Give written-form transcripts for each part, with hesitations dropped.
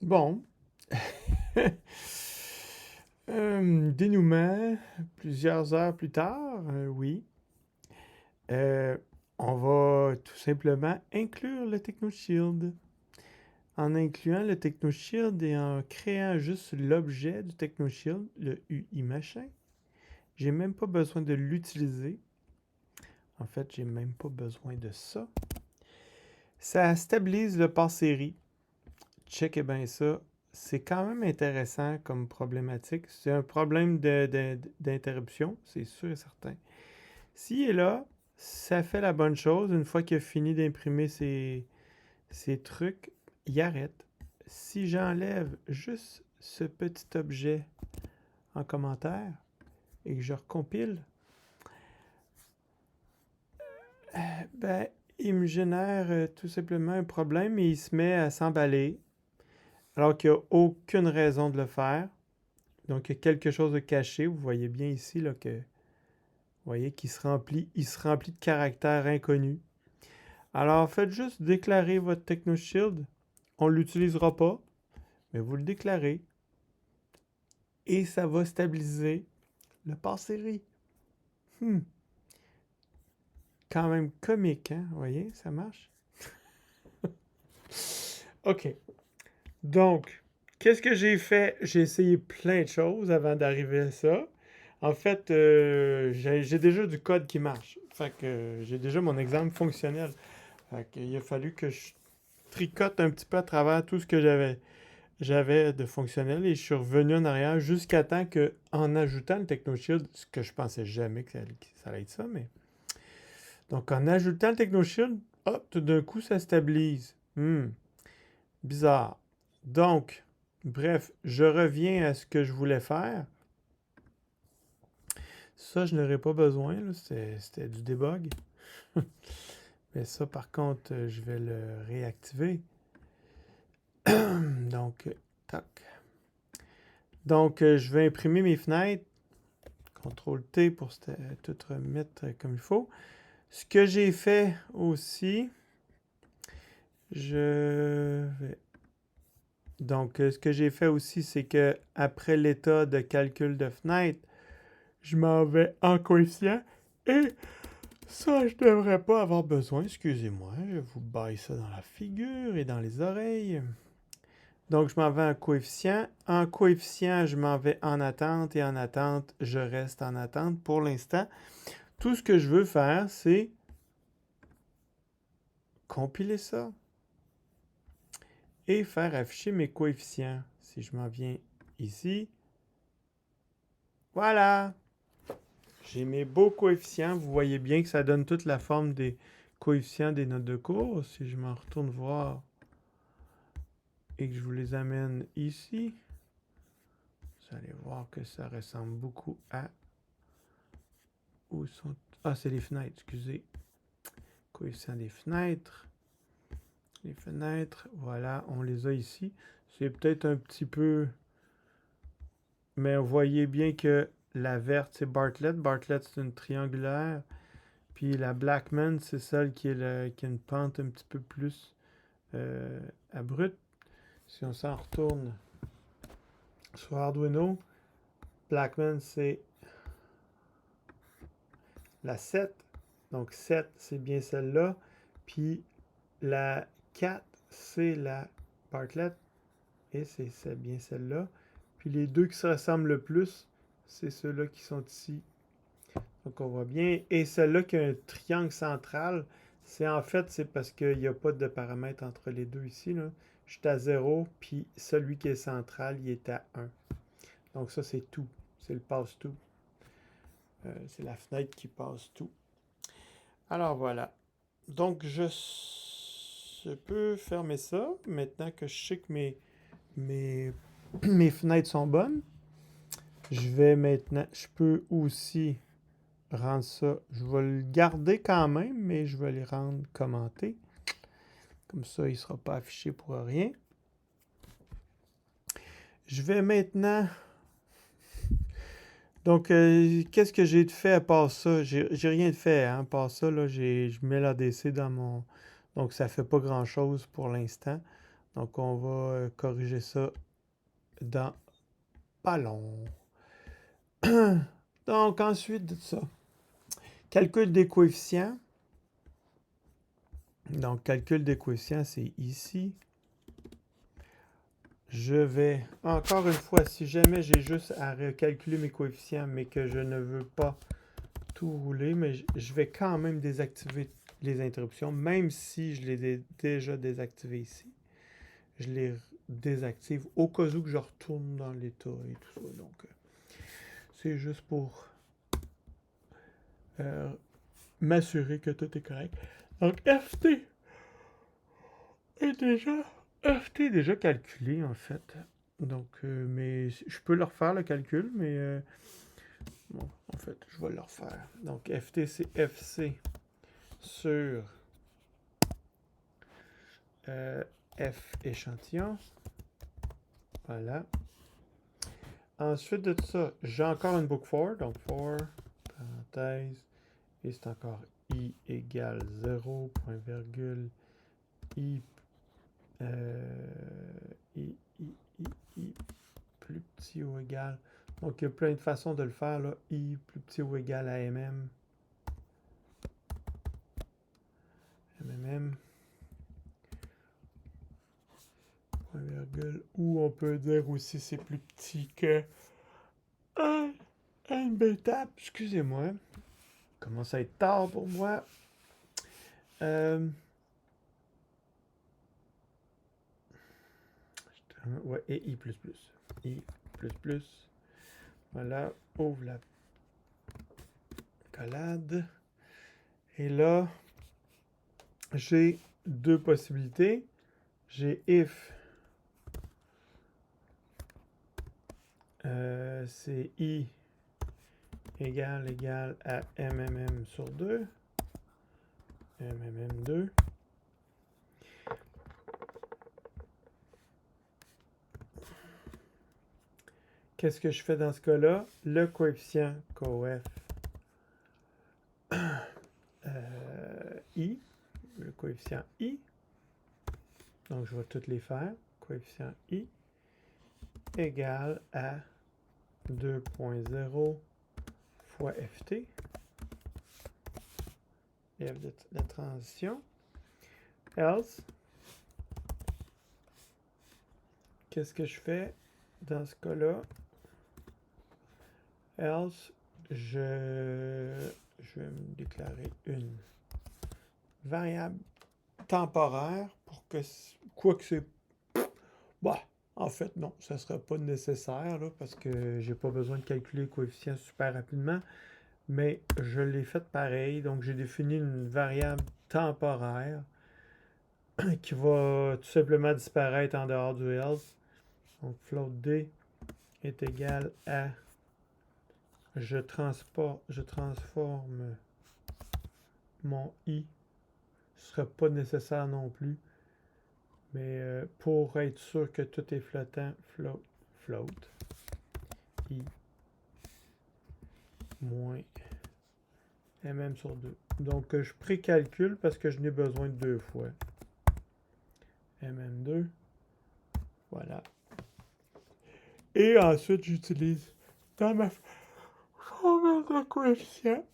Bon. Dénouement, plusieurs heures plus tard, oui. Euh, on va tout simplement inclure le TechnoShield. En incluant le TechnoShield et en créant juste l'objet du TechnoShield, le UI machin, j'ai même pas besoin de l'utiliser. En fait, j'ai même pas besoin de ça. Ça stabilise le port série. Checkez bien ça. C'est quand même intéressant comme problématique. C'est un problème d'interruption, c'est sûr et certain. S'il est là, ça fait la bonne chose. Une fois qu'il a fini d'imprimer ses trucs, il arrête. Si j'enlève juste ce petit objet en commentaire et que je recompile, ben, il me génère tout simplement un problème et il se met à s'emballer alors qu'il n'y a aucune raison de le faire. Donc, il y a quelque chose de caché. Vous voyez bien ici là, que, vous voyez qu'il se remplit, il se remplit de caractères inconnus. Alors, faites juste déclarer votre TechnoShield. On ne l'utilisera pas, mais vous le déclarez. Et ça va stabiliser le pare-série. Hmm. Quand même comique, hein? Vous voyez, ça marche. OK. Donc, qu'est-ce que j'ai fait? J'ai essayé plein de choses avant d'arriver à ça. En fait, j'ai déjà du code qui marche. Fait que j'ai déjà mon exemple fonctionnel. Fait qu'il a fallu que je tricote un petit peu à travers tout ce que j'avais de fonctionnel et je suis revenu en arrière jusqu'à temps que, en ajoutant le TechnoShield, ce que je pensais jamais que ça allait être ça, mais. Donc, en ajoutant le TechnoShield, hop, tout d'un coup, ça stabilise. Bizarre. Donc, bref, je reviens à ce que je voulais faire. Ça, je n'aurais pas besoin, là, c'était du debug. Mais ça, par contre, je vais le réactiver. Donc, tac. Donc, je vais imprimer mes fenêtres. CTRL-T pour tout remettre comme il faut. Ce que j'ai fait aussi, je vais... Donc, ce que j'ai fait aussi, c'est que après l'état de calcul de fenêtre, je m'en vais en coefficient et ça, je devrais pas avoir besoin. Excusez-moi, je vous baille ça dans la figure et dans les oreilles. Donc, je m'en vais en coefficient. En coefficient, je m'en vais en attente et en attente, je reste en attente pour l'instant. Tout ce que je veux faire, c'est compiler ça et faire afficher mes coefficients. Si je m'en viens ici, voilà, j'ai mes beaux coefficients. Vous voyez bien que ça donne toute la forme des coefficients des notes de cours. Si je m'en retourne voir et que je vous les amène ici, vous allez voir que ça ressemble beaucoup à... Où sont... Ah, c'est les fenêtres, excusez. Coefficient des fenêtres. Les fenêtres, voilà, on les a ici. C'est peut-être un petit peu... Mais vous voyez bien que la verte, c'est Bartlett. Bartlett, c'est une triangulaire. Puis la Blackman, c'est celle qui a une pente un petit peu plus abrupte. Si on s'en retourne sur Arduino, Blackman, c'est la 7. Donc 7, c'est bien celle-là. Puis la 4, c'est la Bartlett. Et c'est bien celle-là. Puis les deux qui se ressemblent le plus, c'est ceux-là qui sont ici. Donc on voit bien. Et celle-là qui a un triangle central, c'est parce qu'il n'y a pas de paramètres entre les deux ici. Là. Je suis à 0, puis celui qui est central, il est à 1. Donc ça, c'est tout. C'est le passe-tout. C'est la fenêtre qui passe tout. Alors voilà. Donc je peux fermer ça maintenant que je sais que mes, mes fenêtres sont bonnes. Je vais maintenant, je peux aussi rendre ça, je vais le garder quand même, mais je vais les rendre commentés. Comme ça, il ne sera pas affiché pour rien. Je vais maintenant... Donc, qu'est-ce que j'ai fait à part ça? J'ai rien de fait, hein. À part ça, là, je mets l'ADC dans mon... Donc, ça fait pas grand-chose pour l'instant. Donc, on va corriger ça dans pas long. Donc, ensuite de ça, calcul des coefficients. Donc, calcul des coefficients, c'est ici. Je vais, encore une fois, si jamais j'ai juste à recalculer mes coefficients, mais que je ne veux pas tout rouler, mais je vais quand même désactiver les interruptions, même si je les ai déjà désactivées ici. Je les désactive au cas où que je retourne dans l'état et tout ça. Donc, c'est juste pour m'assurer que tout est correct. Donc, FT est déjà calculé, en fait. Donc, mais je peux le refaire, le calcul, mais bon, en fait, je vais le refaire. Donc, FT, c'est FC sur F échantillon. Voilà. Ensuite de ça, j'ai encore une book for. Donc, for, parenthèse, et c'est encore I égale 0, point virgule, I, I, plus petit ou égal. Donc, il y a plein de façons de le faire, là. I plus petit ou égal à MM. MMM. Point virgule. Ou on peut dire aussi c'est plus petit que un bêta. Excusez-moi. Commence à être tard pour moi. Ouais, et I++. I++. Voilà, ouvre la collade. Et là, j'ai deux possibilités. J'ai if, c'est I égale à MMM sur 2. MMM2. Qu'est-ce que je fais dans ce cas-là? Le coefficient coef I, le coefficient I, donc je vais toutes les faire, coefficient I égale à 2.0 fois FT, F de la transition, else, qu'est-ce que je fais dans ce cas-là? Else, je vais me déclarer une variable temporaire pour que, quoi que c'est, bah, en fait, non, ça ne sera pas nécessaire là, parce que j'ai pas besoin de calculer le coefficient super rapidement, mais je l'ai fait pareil, donc j'ai défini une variable temporaire qui va tout simplement disparaître en dehors du else. Donc float d est égal à, je transforme mon i, ce ne sera pas nécessaire non plus, mais pour être sûr que tout est flottant, float i moins mm sur 2. Donc je précalcule parce que je n'ai besoin de deux fois. mm2. Voilà. Et ensuite, j'utilise dans ma formule de coefficient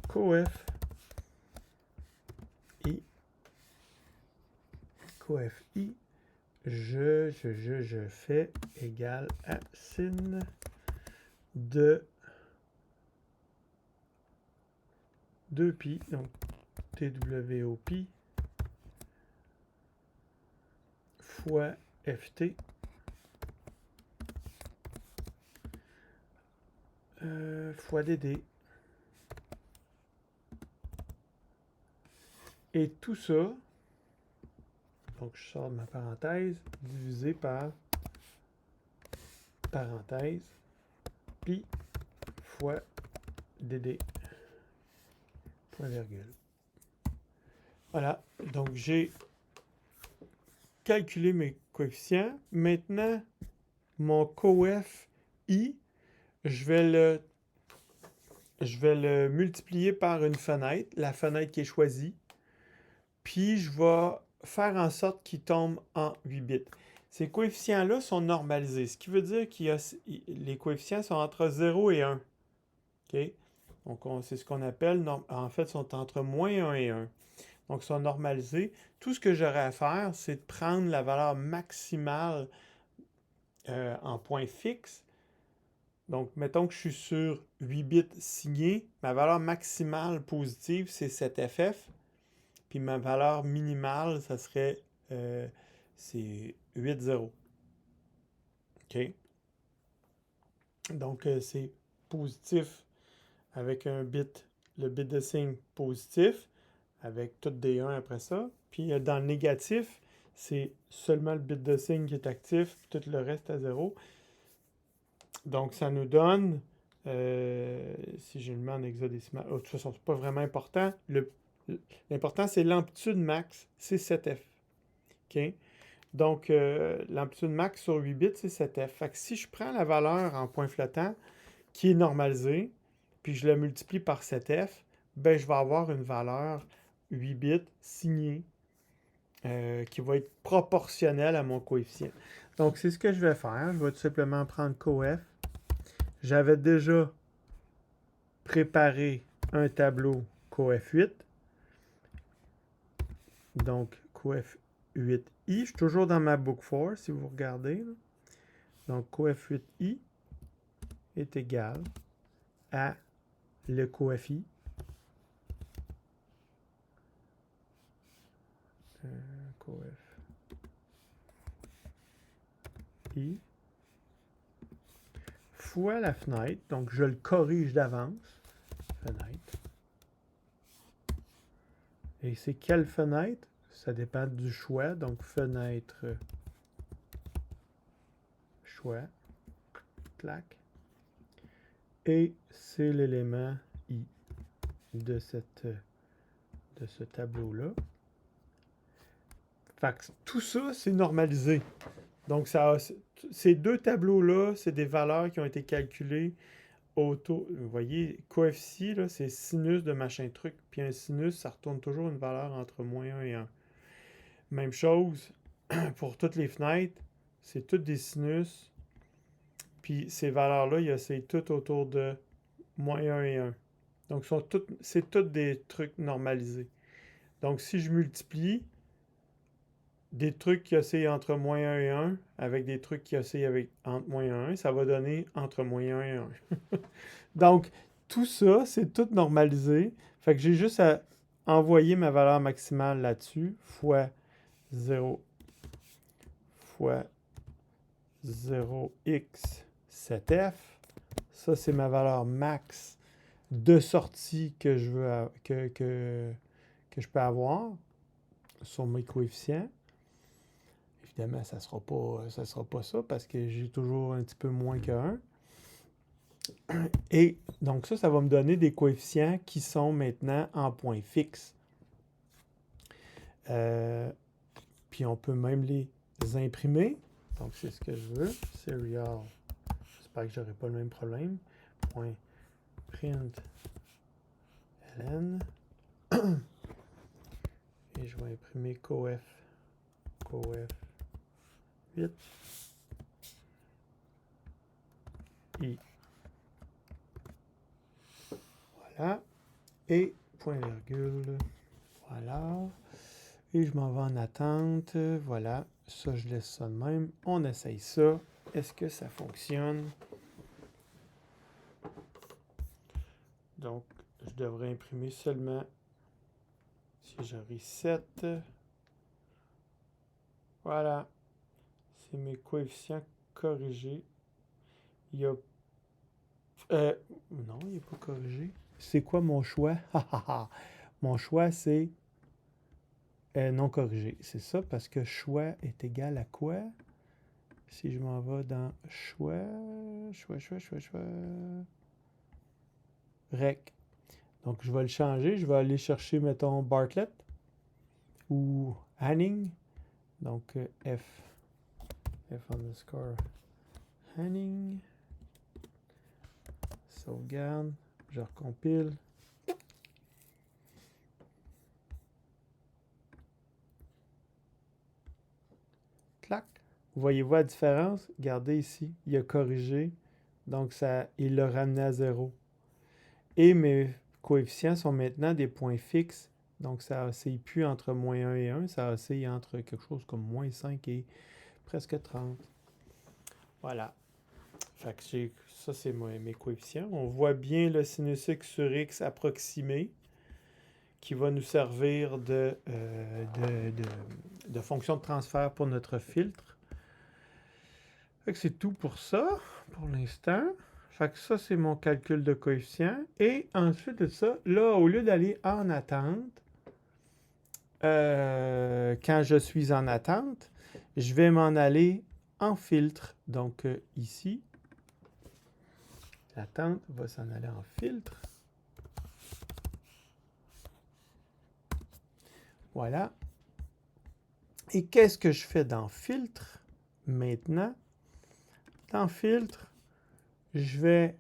coef i. Coef i. Je fais égal à sin de 2pi, donc TWOP fois FT fois DD. Et tout ça, donc je sors de ma parenthèse, divisé par parenthèse, pi fois DD, point virgule. Voilà, donc j'ai calculé mes coefficients. Maintenant, mon coef i, je vais le multiplier par une fenêtre, la fenêtre qui est choisie. Puis je vais faire en sorte qu'ils tombent en 8 bits. Ces coefficients-là sont normalisés, ce qui veut dire que les coefficients sont entre 0 et 1. OK? Donc, c'est ce qu'on appelle, en fait, sont entre moins 1 et 1. Donc, ils sont normalisés. Tout ce que j'aurais à faire, c'est de prendre la valeur maximale en point fixe. Donc, mettons que je suis sur 8 bits signés. Ma valeur maximale positive, c'est 7FF. Puis ma valeur minimale, ça serait c'est 8,0. OK? Donc, c'est positif avec un bit, le bit de signe positif, avec toutes des 1 après ça. Puis dans le négatif, c'est seulement le bit de signe qui est actif, tout le reste à 0. Donc, ça nous donne, si je le mets en hexadécimal, de toute façon, c'est pas vraiment important. L'important, c'est l'amplitude max, c'est 7F. OK? Donc, l'amplitude max sur 8 bits, c'est 7F. Fait que si je prends la valeur en point flottant, qui est normalisée, puis je la multiplie par 7F, ben je vais avoir une valeur 8 bits signée qui va être proportionnelle à mon coefficient. Donc, c'est ce que je vais faire. Je vais tout simplement prendre coef. J'avais déjà préparé un tableau coef8. Donc, coef8i. Je suis toujours dans ma book 4, si vous regardez. Là. Donc, coef8i est égal à le coef-i. Coef-i fois la fenêtre. Donc, je le corrige d'avance. Fenêtre. Et c'est quelle fenêtre? Ça dépend du choix. Donc, fenêtre, choix, clac. Et c'est l'élément I de ce tableau-là. Fait que tout ça, c'est normalisé. Donc, ces deux tableaux-là, c'est des valeurs qui ont été calculées autour. Vous voyez, coefficient, c'est sinus de machin truc. Puis un sinus, ça retourne toujours une valeur entre moins 1 et 1. Même chose pour toutes les fenêtres, c'est toutes des sinus. Puis ces valeurs-là, c'est tout autour de moins 1 et 1. Donc, c'est tous des trucs normalisés. Donc, si je multiplie des trucs qui oscillent entre moins 1 et 1 avec des trucs qui oscillent entre moins 1 et 1, ça va donner entre moins 1 et 1. Donc, tout ça, c'est tout normalisé. Fait que j'ai juste à envoyer ma valeur maximale là-dessus, fois 0 fois 0x7f. Ça, c'est ma valeur max de sortie que je veux que je peux avoir sur mes coefficients. Évidemment, ça sera pas ça parce que j'ai toujours un petit peu moins que 1. Et donc ça va me donner des coefficients qui sont maintenant en point fixe. Puis on peut même les imprimer. Donc c'est ce que je veux. Serial. J'espère que je n'aurai pas le même problème. Point print ln. Et je vais imprimer coef 8 i. Voilà. Et point virgule. Voilà. Et je m'en vais en attente. Voilà. Ça, je laisse ça de même. On essaye ça. Est-ce que ça fonctionne? Donc, je devrais imprimer seulement si je reset. Voilà. C'est mes coefficients corrigés. Il y a... non, il n'est pas corrigé. C'est quoi mon choix? Mon choix, c'est non corrigé. C'est ça parce que choix est égal à quoi? Si je m'en vais dans choix, rec. Donc, je vais le changer. Je vais aller chercher, mettons, Bartlett ou Hanning. Donc, F underscore Hanning. Sauvegarde. Je recompile. clac. Voyez-vous la différence? Regardez ici, il a corrigé, donc ça, il l'a ramené à 0. Et mes coefficients sont maintenant des points fixes, donc ça oscille plus entre moins 1 et 1, ça oscille entre quelque chose comme moins 5 et presque 30. Voilà. Fait que ça, c'est mes coefficients. On voit bien le sinus x sur x approximé qui va nous servir de fonction de transfert pour notre filtre. Fait que c'est tout pour ça, pour l'instant. Fait que ça, c'est mon calcul de coefficient. Et ensuite de ça, là, au lieu d'aller en attente, quand je suis en attente, je vais m'en aller en filtre. Donc, ici, l'attente va s'en aller en filtre. Voilà. Et qu'est-ce que je fais dans filtre maintenant? Dans filtre, je vais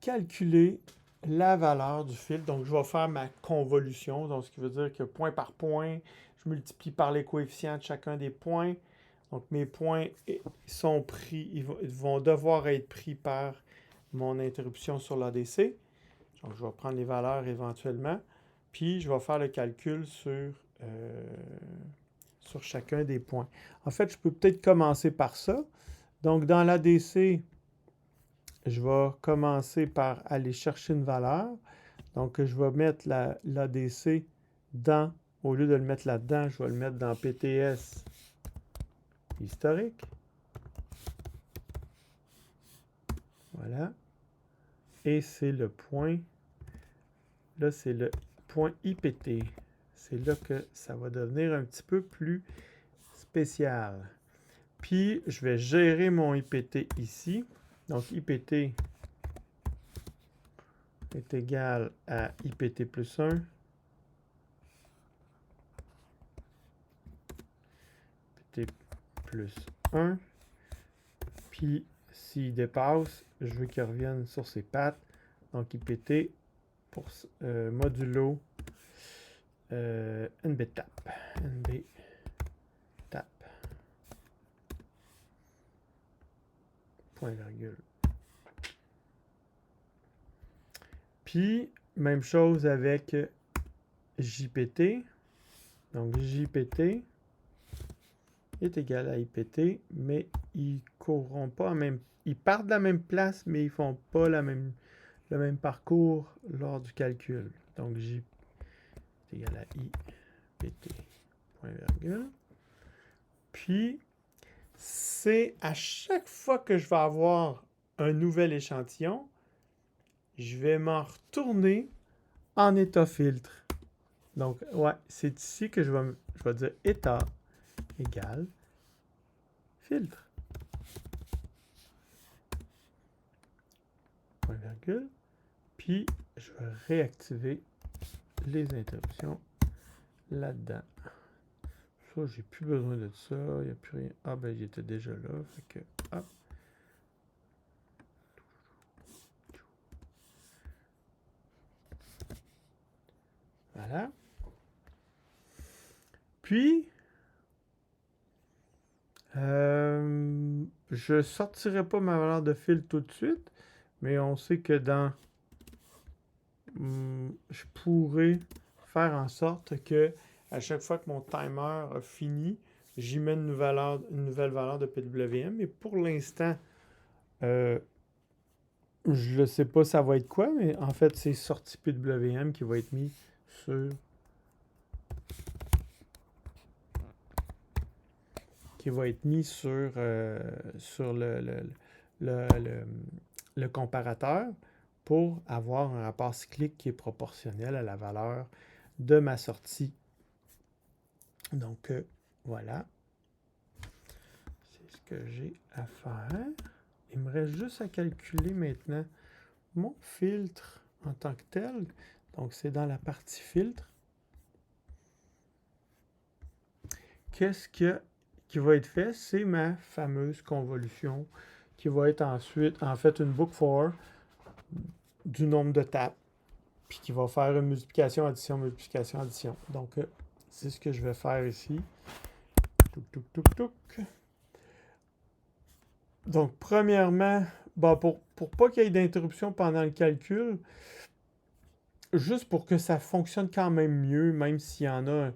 calculer la valeur du filtre. Donc, je vais faire ma convolution. Donc, ce qui veut dire que point par point, je multiplie par les coefficients de chacun des points. Donc, mes points sont pris, ils vont devoir être pris par mon interruption sur l'ADC. Donc, je vais prendre les valeurs éventuellement. Puis, je vais faire le calcul sur chacun des points. En fait, je peux peut-être commencer par ça. Donc, dans l'ADC, je vais commencer par aller chercher une valeur. Donc, je vais mettre l'ADC dans, au lieu de le mettre là-dedans, je vais le mettre dans PTS historique. Voilà. Et c'est le point, là, c'est le point IPT. C'est là que ça va devenir un petit peu plus spécial. Puis, je vais gérer mon IPT ici. Donc, IPT est égal à IPT plus 1. IPT plus 1. Puis, s'il dépasse, je veux qu'il revienne sur ses pattes. Donc, IPT pour modulo NBTAP. NBTAP. Point virgule. Puis, même chose avec JPT. Donc, JPT est égal à IPT, mais ils courront pas ils partent de la même place, mais ils font pas le même parcours lors du calcul. Donc, J est égal à IPT, point virgule. Puis, c'est à chaque fois que je vais avoir un nouvel échantillon, je vais m'en retourner en état filtre. Donc, ouais, c'est ici que je vais dire état égale filtre. Point virgule. Puis, je vais réactiver les interruptions là-dedans. Ça, j'ai plus besoin de ça. Il n'y a plus rien. Ah, ben, il était déjà là. Fait que, hop. Voilà. Puis, je ne sortirai pas ma valeur de fil tout de suite, mais on sait que je pourrais faire en sorte que à chaque fois que mon timer a fini, j'y mets une nouvelle valeur de PWM. Mais pour l'instant, je ne sais pas ça va être quoi, mais en fait, c'est sortie PWM qui va être mis sur le comparateur pour avoir un rapport cyclique qui est proportionnel à la valeur de ma sortie. Donc, voilà. C'est ce que j'ai à faire. Il me reste juste à calculer maintenant mon filtre en tant que tel. Donc, c'est dans la partie filtre. Qu'est-ce qui va être fait? C'est ma fameuse convolution qui va être ensuite, en fait, une boucle for du nombre de tapes, puis qui va faire une multiplication, addition, multiplication, addition. Donc, c'est ce que je vais faire ici. Touc, touc, touc, touc. Donc, premièrement, bon, pour pas qu'il y ait d'interruption pendant le calcul, juste pour que ça fonctionne quand même mieux, même s'il y en a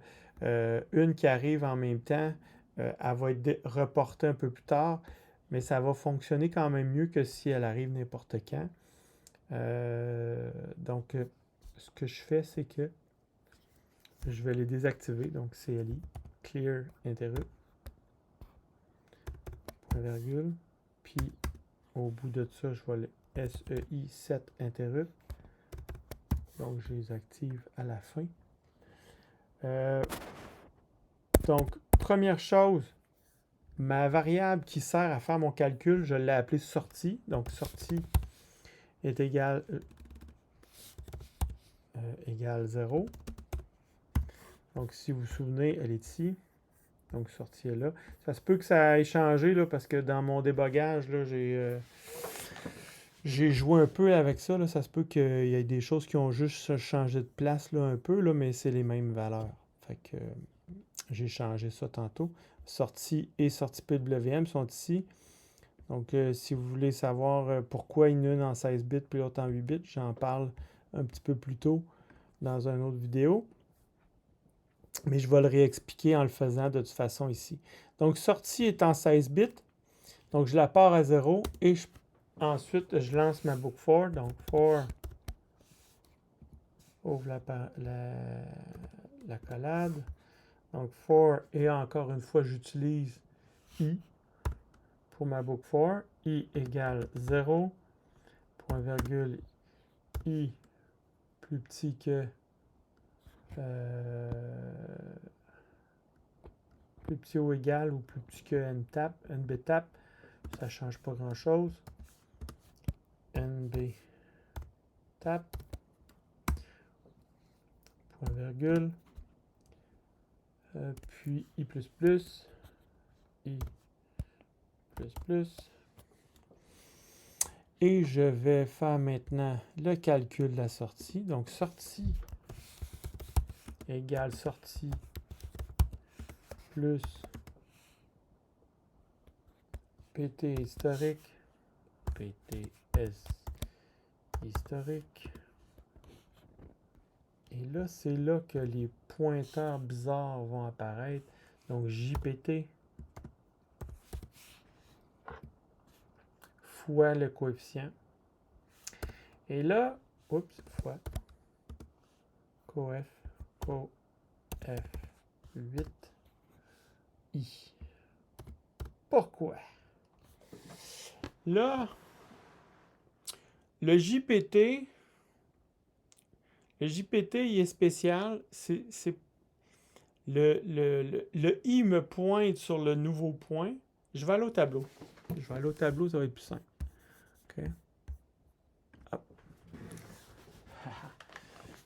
une qui arrive en même temps, elle va être reportée un peu plus tard, mais ça va fonctionner quand même mieux que si elle arrive n'importe quand. Donc, ce que je fais, c'est que je vais les désactiver. Donc, CLI, Clear Interrupt, point virgule, puis au bout de ça, je vais le SEI Set Interrupt. Donc, je les active à la fin. Donc, première chose, ma variable qui sert à faire mon calcul, je l'ai appelée sortie. Donc, sortie est égale 0. Donc, si vous vous souvenez, elle est ici. Donc, sortie est là. Ça se peut que ça ait changé, là, parce que dans mon débogage, là, j'ai joué un peu avec ça. Là. Ça se peut qu'il y ait des choses qui ont juste changé de place là, un peu, là, mais c'est les mêmes valeurs. Fait que j'ai changé ça tantôt. Sortie et sortie PWM sont ici. Donc, si vous voulez savoir pourquoi il y en a une en 16 bits puis l'autre en 8 bits, j'en parle un petit peu plus tôt dans une autre vidéo. Mais je vais le réexpliquer en le faisant de toute façon ici. Donc, sortie est en 16 bits. Donc, je la pars à 0 et ensuite, je lance ma book for. Donc, for, ouvre la collade. Donc, for, et encore une fois, j'utilise i pour ma book for. I égale 0, point virgule, i plus petit que plus petit ou égal ou plus petit que nbtap, ça ne change pas grand chose. nbtap, point virgule, puis i++, et je vais faire maintenant le calcul de la sortie. Donc, sortie égale sortie plus PT historique, PTS historique. Et là, c'est là que les pointeurs bizarres vont apparaître. Donc, JPT fois le coefficient. Et là, oups, fois coef 8i. Pourquoi? Là, le JPT, il est spécial. Le i me pointe sur le nouveau point. Je vais aller au tableau. Ça va être plus simple. OK. Hop.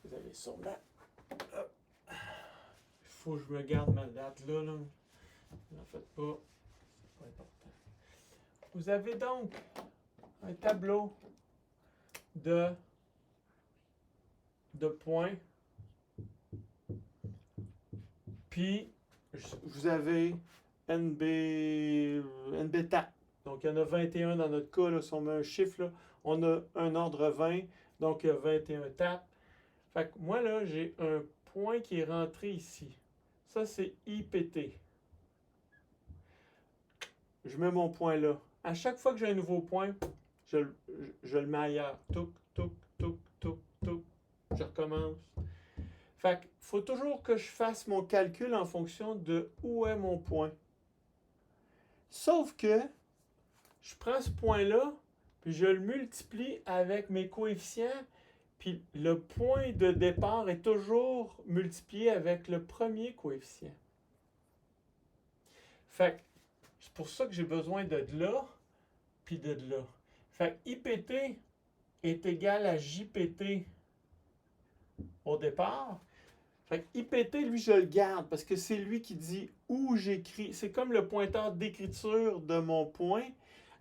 Vous avez sûrement... Il faut que je me garde ma date là. N'en faites pas. C'est pas important. Vous avez donc un tableau de points. Puis, vous avez NBTAP. Donc, il y en a 21 dans notre cas. Là, si on met un chiffre, là, on a un ordre 20. Donc, il y a 21 tapes. Fait que moi, là, j'ai un point qui est rentré ici. Ça, c'est IPT. Je mets mon point là. À chaque fois que j'ai un nouveau point, je le mets ailleurs. Touc, touc, touc, touc, touc. Je recommence. Fait qu'il faut toujours que je fasse mon calcul en fonction de où est mon point. Sauf que je prends ce point-là, puis je le multiplie avec mes coefficients, puis le point de départ est toujours multiplié avec le premier coefficient. Fait que c'est pour ça que j'ai besoin de là, puis de là. Fait que IPT est égal à JPT au départ. Fait que IPT, lui, je le garde parce que c'est lui qui dit où j'écris. C'est comme le pointeur d'écriture de mon point.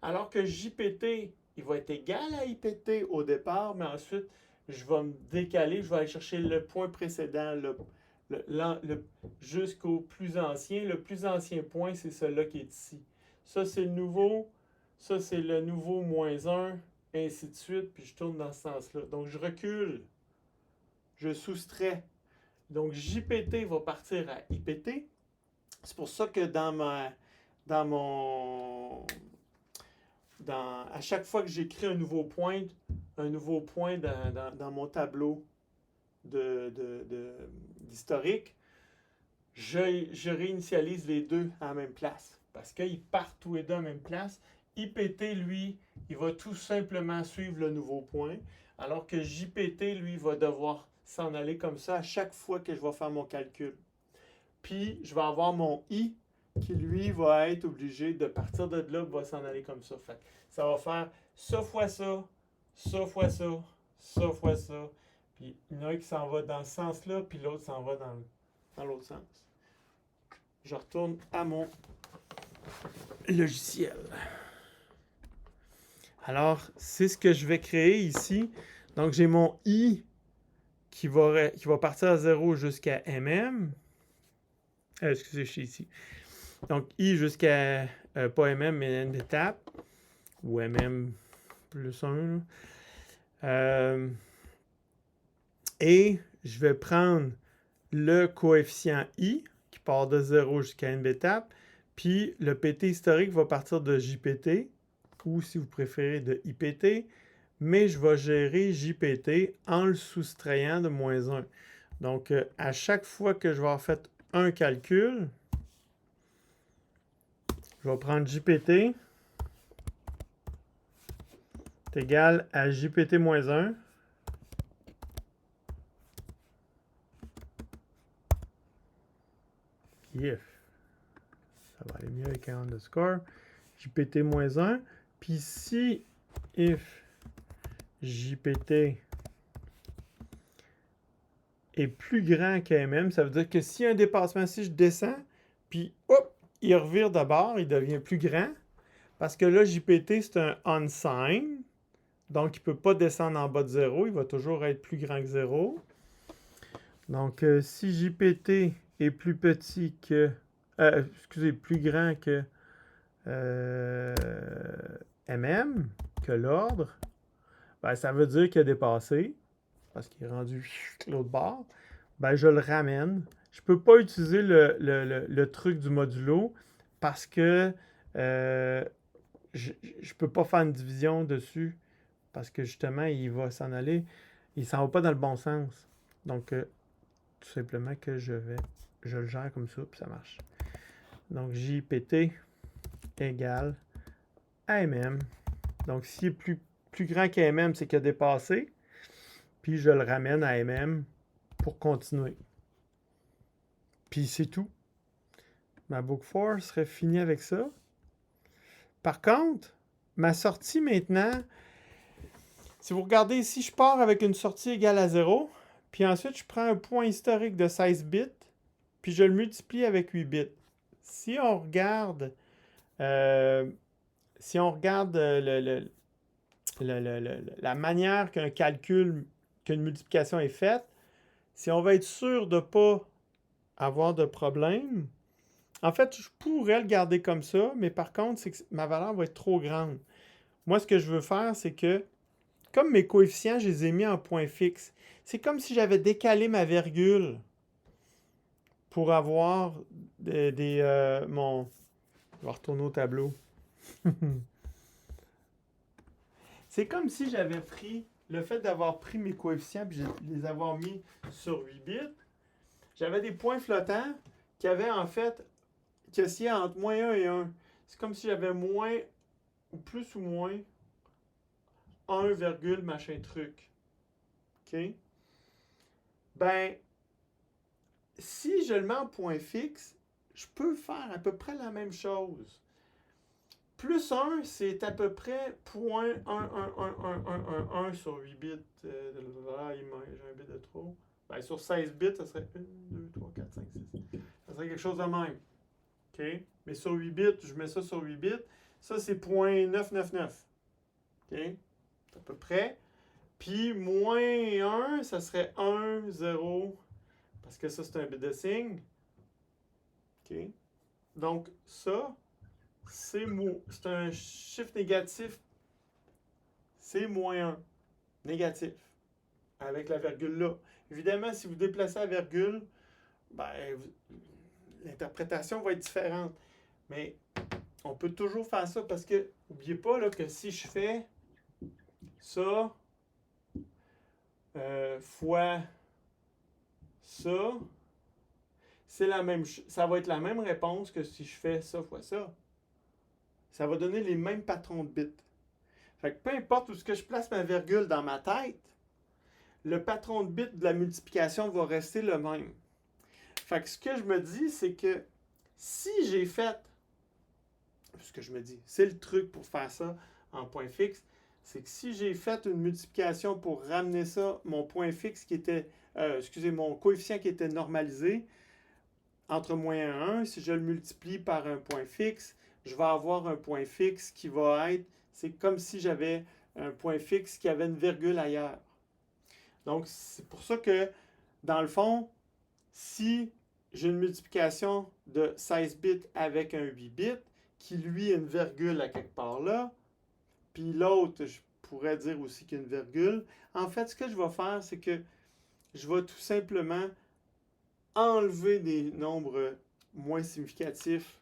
Alors que JPT, il va être égal à IPT au départ, mais ensuite, je vais me décaler, je vais aller chercher le point précédent, jusqu'au plus ancien. Le plus ancien point, c'est celui-là qui est ici. Ça, c'est le nouveau. Ça, c'est le nouveau moins 1, ainsi de suite, puis je tourne dans ce sens-là. Donc, je recule. Je soustrais. Donc, JPT va partir à IPT. C'est pour ça que à chaque fois que j'écris un nouveau point dans mon tableau d'historique, je réinitialise les deux à la même place. Parce qu'ils partent tous les deux à la même place. IPT, lui, il va tout simplement suivre le nouveau point. Alors que JPT, lui, va devoir s'en aller comme ça à chaque fois que je vais faire mon calcul. Puis, je vais avoir mon I qui, lui, va être obligé de partir de là, va s'en aller comme ça. Fait ça va faire ça fois ça, ça fois ça, ça fois ça. Puis, il y en a un qui s'en va dans ce sens-là, puis l'autre s'en va dans l'autre sens. Je retourne à mon logiciel. Alors, c'est ce que je vais créer ici. Donc, j'ai mon I qui va partir à 0 jusqu'à MM. Excusez, je suis ici. Donc, I jusqu'à, pas MM, mais N d'étape. Ou MM plus 1. Et je vais prendre le coefficient I, qui part de 0 jusqu'à N d'étape. Puis, le PT historique va partir de JPT, ou si vous préférez de IPT. Mais je vais gérer JPT en le soustrayant de moins 1. Donc, à chaque fois que je vais avoir fait un calcul, je vais prendre JPT est égal à JPT moins 1. If. Ça va aller mieux avec un underscore. JPT moins 1. Puis si if JPT est plus grand que MM, ça veut dire que s'il y a un dépassement, si je descends, puis hop, il revire d'abord, il devient plus grand. Parce que là, JPT, c'est un unsigned. Donc, il ne peut pas descendre en bas de 0. Il va toujours être plus grand que 0. Donc, si JPT est plus petit que... plus grand que MM, que l'ordre, ben, ça veut dire qu'il a dépassé, parce qu'il est rendu l'autre bord. Ben, je le ramène. Je ne peux pas utiliser le truc du modulo parce que je ne peux pas faire une division dessus parce que justement, il va s'en aller. Il ne s'en va pas dans le bon sens. Donc, tout simplement que je le gère comme ça, puis ça marche. Donc, JPT égale AMM. Donc, s'il est plus grand qu'AMM, c'est qu'il a dépassé. Puis, je le ramène à MM pour continuer. Puis, c'est tout. Ma book 4 serait finie avec ça. Par contre, ma sortie maintenant, si vous regardez ici, je pars avec une sortie égale à 0. Puis ensuite, je prends un point historique de 16 bits, puis je le multiplie avec 8 bits. Si on regarde, la manière qu'un calcul, qu'une multiplication est faite, si on veut être sûr de ne pas avoir de problème, en fait, je pourrais le garder comme ça, mais par contre, c'est que ma valeur va être trop grande. Moi, ce que je veux faire, c'est que, comme mes coefficients, je les ai mis en point fixe, c'est comme si j'avais décalé ma virgule pour avoir mon... Je vais retourner au tableau. C'est comme si j'avais pris le fait d'avoir pris mes coefficients et les avoir mis sur 8 bits. J'avais des points flottants qui avaient en fait qui oscillaient entre moins 1 et 1. C'est comme si j'avais moins ou plus ou moins 1, machin truc. OK? Ben, si je le mets en point fixe, je peux faire à peu près la même chose. Plus 1, c'est à peu près 0.11111 sur 8 bits. J'ai un bit de trop. Ben, sur 16 bits, ça serait 1, 2, 3, 4, 5, 6. Ça serait quelque chose de même. OK? Mais sur 8 bits, je mets ça sur 8 bits. Ça, c'est 0.999. OK? C'est à peu près. Puis, moins 1, ça serait 1, 0. parce que ça, c'est un bit de signe. OK. Donc, ça, c'est un chiffre négatif. C'est -1. Négatif. Avec la virgule là. Évidemment, si vous déplacez la virgule, ben, l'interprétation va être différente. Mais on peut toujours faire ça parce que, n'oubliez pas là, que si je fais ça fois ça, c'est ça va être la même réponse que si je fais ça fois ça. Ça va donner les mêmes patrons de bits. Fait que peu importe où ce que je place ma virgule dans ma tête, le patron de bits de la multiplication va rester le même. Fait que ce que je me dis, c'est que si j'ai fait, ce que je me dis, c'est le truc pour faire ça en point fixe, c'est que si j'ai fait une multiplication pour ramener ça, mon point fixe qui était, mon coefficient qui était normalisé, entre moins 1, si je le multiplie par un point fixe, je vais avoir un point fixe qui va être, c'est comme si j'avais un point fixe qui avait une virgule ailleurs. Donc, c'est pour ça que, dans le fond, si j'ai une multiplication de 16 bits avec un 8 bits, qui lui a une virgule à quelque part là, puis l'autre, je pourrais dire aussi qu'il y a une virgule. En fait, ce que je vais faire, c'est que je vais tout simplement enlever des nombres moins significatifs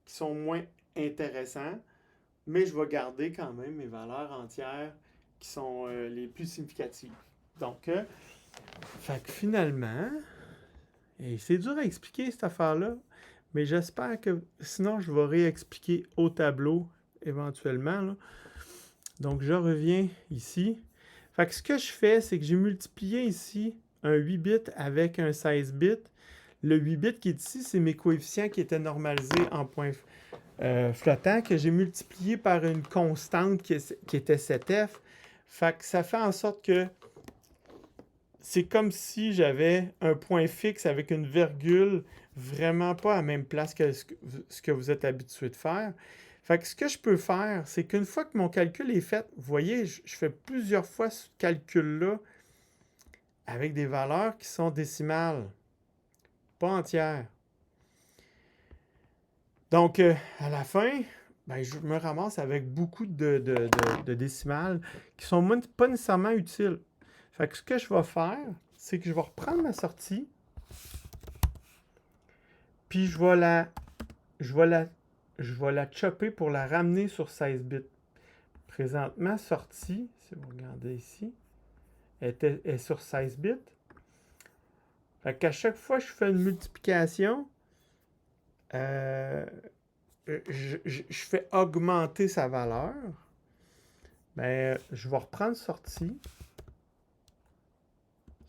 qui sont moins intéressants, mais je vais garder quand même mes valeurs entières qui sont les plus significatives. Donc, fait que finalement, et c'est dur à expliquer cette affaire-là, mais j'espère que sinon je vais réexpliquer au tableau éventuellement. Là. Donc, je reviens ici. Fait que ce que je fais, c'est que j'ai multiplié ici un 8 bits avec un 16 bits. Le 8 bits qui est ici, c'est mes coefficients qui étaient normalisés en points flottants, que j'ai multiplié par une constante qui était 7f. Fait que ça fait en sorte que c'est comme si j'avais un point fixe avec une virgule vraiment pas à la même place que ce que vous êtes habitué de faire. Fait que ce que je peux faire, c'est qu'une fois que mon calcul est fait, vous voyez, je fais plusieurs fois ce calcul-là avec des valeurs qui sont décimales, pas entières. Donc, à la fin, ben, je me ramasse avec beaucoup de décimales qui sont pas nécessairement utiles. Fait que ce que je vais faire, c'est que je vais reprendre ma sortie, puis je vais la chopper pour la ramener sur 16 bits. Présentement, sortie, si vous regardez ici, est sur 16 bits. Fait qu'à chaque fois que je fais une multiplication, je fais augmenter sa valeur. Ben, je vais reprendre sortie.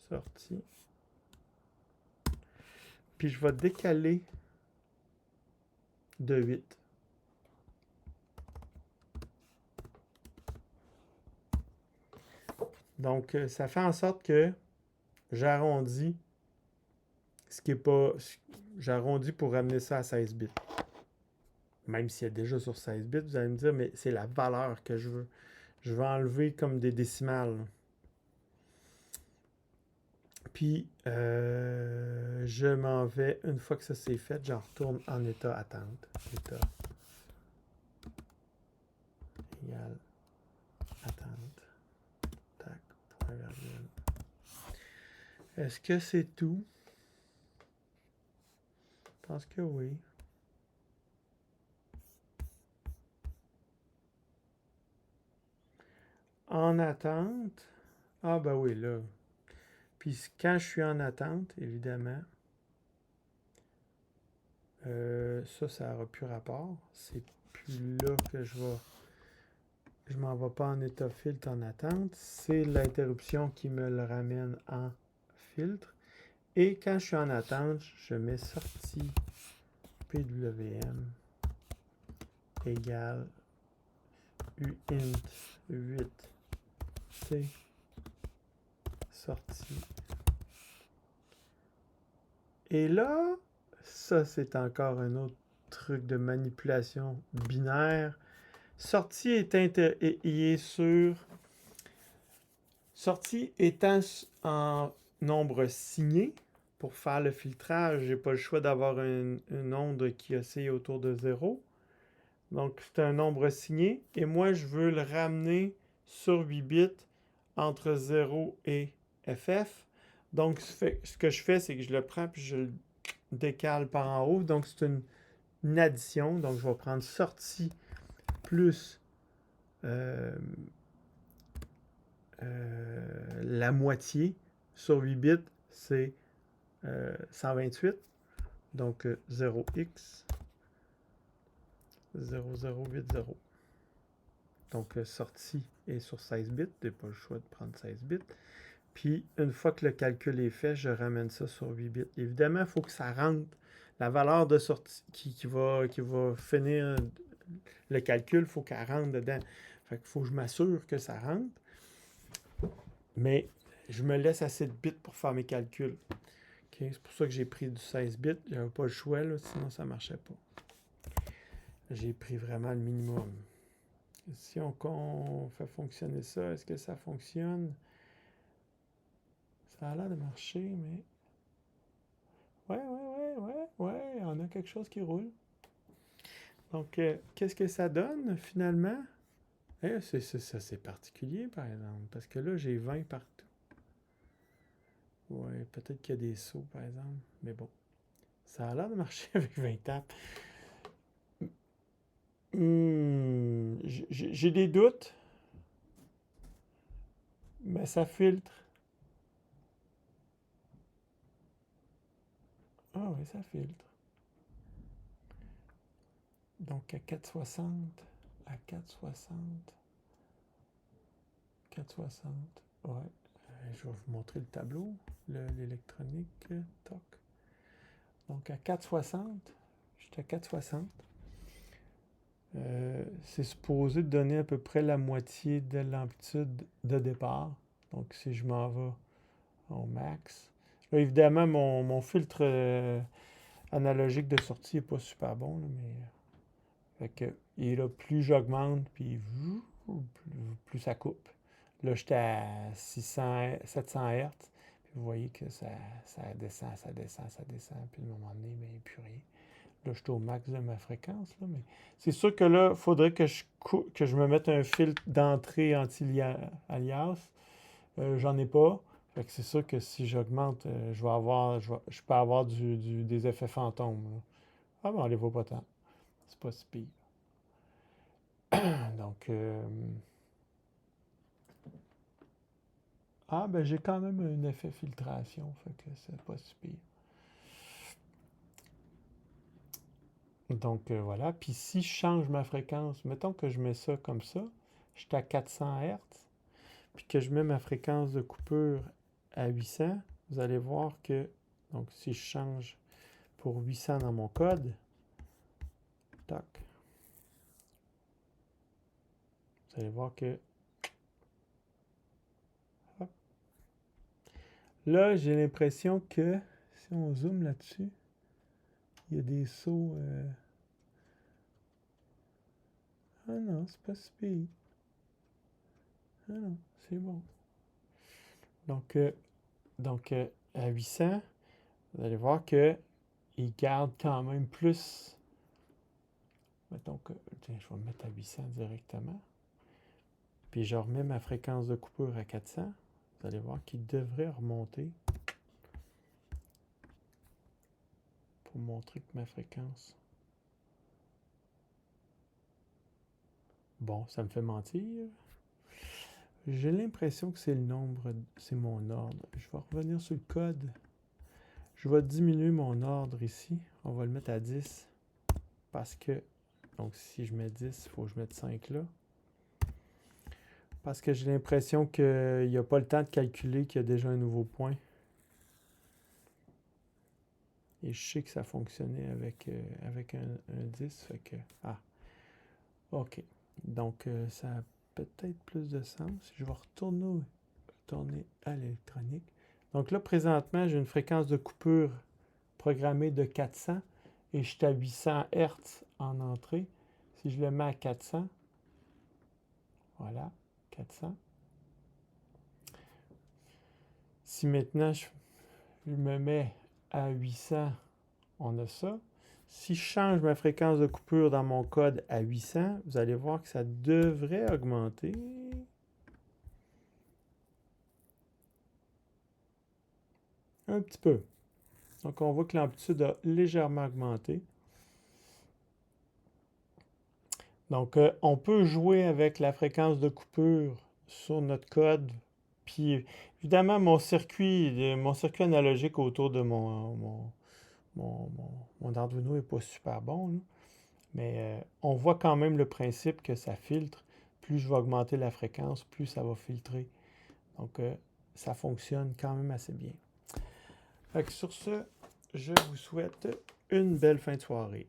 Sortie. Puis je vais décaler de 8. Donc, ça fait en sorte que j'arrondis ce qui est pas... J'arrondis pour ramener ça à 16 bits. Même s'il y a déjà sur 16 bits, vous allez me dire, mais c'est la valeur que je veux. Je veux enlever comme des décimales. Puis, je m'en vais, une fois que ça c'est fait, j'en retourne en état attente. État égal attente. Tac, point virgule. Est-ce que c'est tout? Je pense que oui. En attente. Ah ben oui, là. Puis quand je suis en attente, évidemment, ça n'aura plus rapport. C'est plus là que je m'en vais pas en état filtre en attente. C'est l'interruption qui me le ramène en filtre. Et quand je suis en attente, je mets sortie PWM égale uint 8 t sortie. Et là, ça c'est encore un autre truc de manipulation binaire. Sortie est sur... Sortie étant en nombre signé, pour faire le filtrage, j'ai pas le choix d'avoir une onde qui oscille autour de 0. Donc, c'est un nombre signé. Et moi, je veux le ramener sur 8 bits entre 0 et FF. Donc, ce que je fais, c'est que je le prends puis je le décale par en haut. Donc, c'est une addition. Donc, je vais prendre sortie plus la moitié sur 8 bits, c'est 128. Donc, 0x 0080. Donc, sortie est sur 16 bits. Je n'ai pas le choix de prendre 16 bits. Puis, une fois que le calcul est fait, je ramène ça sur 8 bits. Évidemment, il faut que ça rentre. La valeur de sortie qui va finir le calcul, il faut qu'elle rentre dedans. Fait qu'il faut que je m'assure que ça rentre. Mais je me laisse assez de bits pour faire mes calculs. Okay? C'est pour ça que j'ai pris du 16 bits. J'avais pas le choix, là, sinon ça ne marchait pas. J'ai pris vraiment le minimum. Si on fait fonctionner ça, est-ce que ça fonctionne? Ça a l'air de marcher, mais... Ouais, on a quelque chose qui roule. Donc, qu'est-ce que ça donne, finalement? Ça, c'est particulier, par exemple, parce que là, j'ai 20 partout. Ouais, peut-être qu'il y a des sauts, par exemple, mais bon. Ça a l'air de marcher avec 20 tapes. J'ai des doutes, mais ça filtre. Ah oui, ça filtre. Donc à 460, à 460, 460, ouais. Je vais vous montrer le tableau, l'électronique, toc. Donc à 460, j'étais à 460. C'est supposé donner à peu près la moitié de l'amplitude de départ. Donc si je m'en vais au max. Là, évidemment, mon filtre analogique de sortie n'est pas super bon, là, mais fait que, et là, plus j'augmente, puis plus ça coupe. Là, j'étais à 700 Hz. Puis vous voyez que ça descend, puis à un moment donné, mais il n'y a plus rien. Là, je suis au max de ma fréquence, là, mais c'est sûr que là, il faudrait que je me mette un filtre d'entrée anti-alias. J'en ai pas. Fait que c'est sûr que si j'augmente, je peux avoir des effets fantômes, là. Ah ben, on les voit pas tant. C'est pas si pire. Donc, ben j'ai quand même un effet filtration, fait que c'est pas si pire. Donc, voilà. Puis si je change ma fréquence, mettons que je mets ça comme ça, je suis à 400 Hz, puis que je mets ma fréquence de coupure à 800, vous allez voir que, donc si je change pour 800 dans mon code, tac, vous allez voir que, hop, là, j'ai l'impression que, si on zoome là-dessus, il y a des sauts... Ah non, c'est pas si pire. Ah non, c'est bon. Donc, à 800, vous allez voir que il garde quand même plus. Mettons que, tiens, je vais me mettre à 800 directement. Puis je remets ma fréquence de coupure à 400. Vous allez voir qu'il devrait remonter pour montrer que ma fréquence... Bon, ça me fait mentir. J'ai l'impression que c'est le nombre, c'est mon ordre. Je vais revenir sur le code. Je vais diminuer mon ordre ici. On va le mettre à 10. Parce que, donc si je mets 10, il faut que je mette 5 là. Parce que j'ai l'impression qu'il n'y a pas le temps de calculer qu'il y a déjà un nouveau point. Et je sais que ça fonctionnait avec un 10. Fait que, OK. Donc, ça a peut-être plus de sens. Je vais retourner à l'électronique. Donc là, présentement, j'ai une fréquence de coupure programmée de 400 et je suis à 800 Hz en entrée. Si je le mets à 400, voilà, 400. Si maintenant je me mets à 800, on a ça. Si je change ma fréquence de coupure dans mon code à 800, vous allez voir que ça devrait augmenter. Un petit peu. Donc, on voit que l'amplitude a légèrement augmenté. Donc, on peut jouer avec la fréquence de coupure sur notre code. Puis, évidemment, mon circuit analogique autour de mon Arduino n'est pas super bon, là. Mais on voit quand même le principe que ça filtre. Plus je vais augmenter la fréquence, plus ça va filtrer. Donc, ça fonctionne quand même assez bien. Fait que sur ce, je vous souhaite une belle fin de soirée.